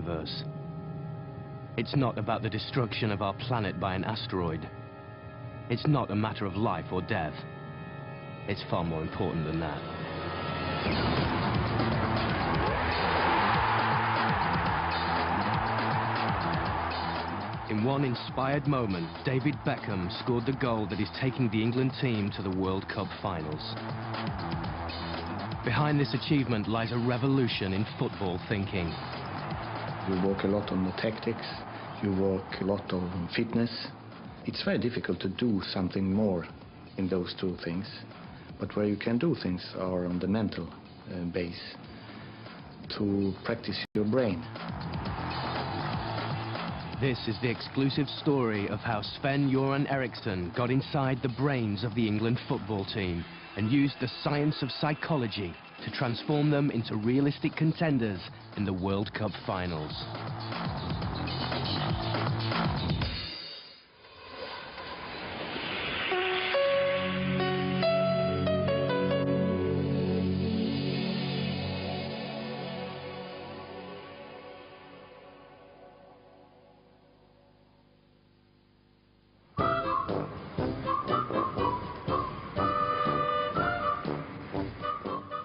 universe. It's not about the destruction of our planet by an asteroid. It's not a matter of life or death. It's far more important than that. In one inspired moment, David Beckham scored the goal that is taking the England team to the World Cup finals. Behind this achievement lies a revolution in football thinking. You work a lot on the tactics, you work a lot on fitness. It's very difficult to do something more in those two things, but where you can do things are on the mental base, to practice your brain. This is the exclusive story of how Sven-Göran Eriksson got inside the brains of the England football team and used the science of psychology to transform them into realistic contenders in the World Cup finals.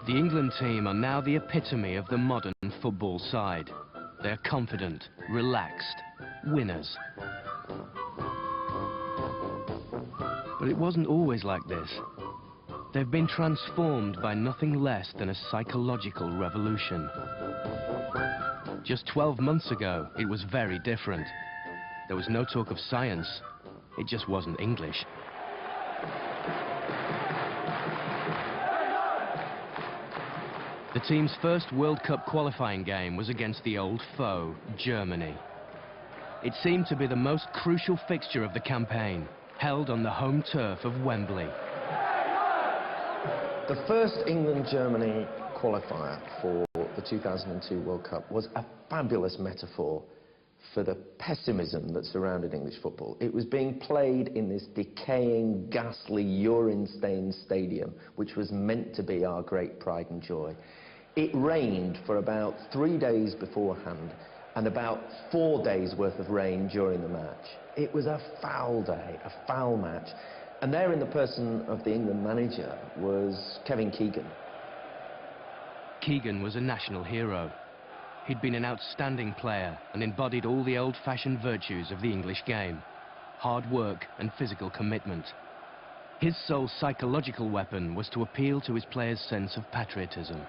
The England team are now the epitome of the modern football side. They are confident, relaxed, winners. But it wasn't always like this. They've been transformed by nothing less than a psychological revolution. Just 12 months ago, it was very different. There was no talk of science. It just wasn't English. The team's first World Cup qualifying game was against the old foe, Germany. It seemed to be the most crucial fixture of the campaign, held on the home turf of Wembley. The first England-Germany qualifier for the 2002 World Cup was a fabulous metaphor for the pessimism that surrounded English football. It was being played in this decaying, ghastly, urine-stained stadium, which was meant to be our great pride and joy. It rained for about 3 days beforehand and about 4 days worth of rain during the match. It was a foul day, a foul match. And there in the person of the England manager was Kevin Keegan. Keegan was a national hero. He'd been an outstanding player and embodied all the old-fashioned virtues of the English game: hard work and physical commitment. His sole psychological weapon was to appeal to his players' sense of patriotism.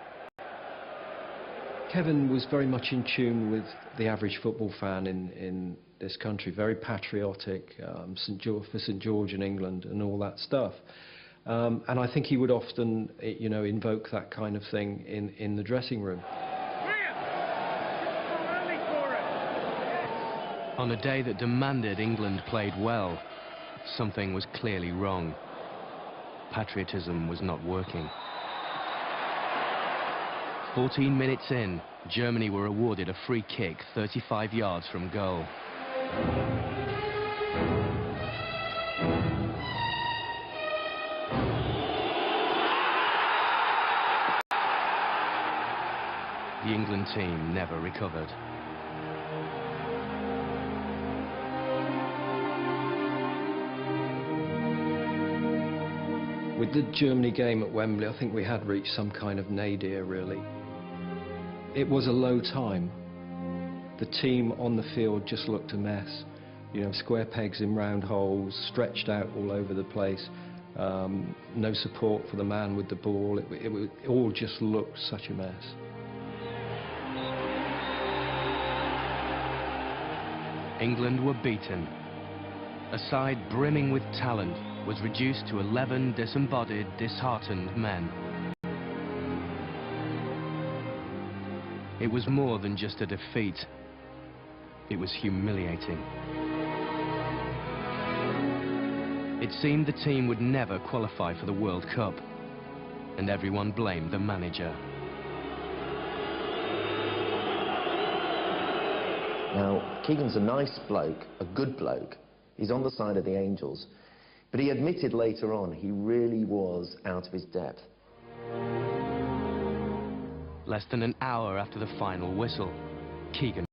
Kevin was very much in tune with the average football fan in this country, very patriotic, for St George in England and all that stuff. And I think he would often, you know, invoke that kind of thing in the dressing room. On a day that demanded England played well, something was clearly wrong. Patriotism was not working. 14 minutes in, Germany were awarded a free kick 35 yards from goal. The England team never recovered. With the Germany game at Wembley, I think we had reached some kind of nadir, really. It was a low time. The team on the field just looked a mess. You know, square pegs in round holes, stretched out all over the place. No support for the man with the ball. It all just looked such a mess. England were beaten. A side brimming with talent was reduced to 11 disembodied, disheartened men. It was more than just a defeat. It was humiliating. It seemed the team would never qualify for the World Cup, and everyone blamed the manager. Now, Keegan's a nice bloke, a good bloke. He's on the side of the Angels. But he admitted later on he really was out of his depth. Less than an hour after the final whistle, Keegan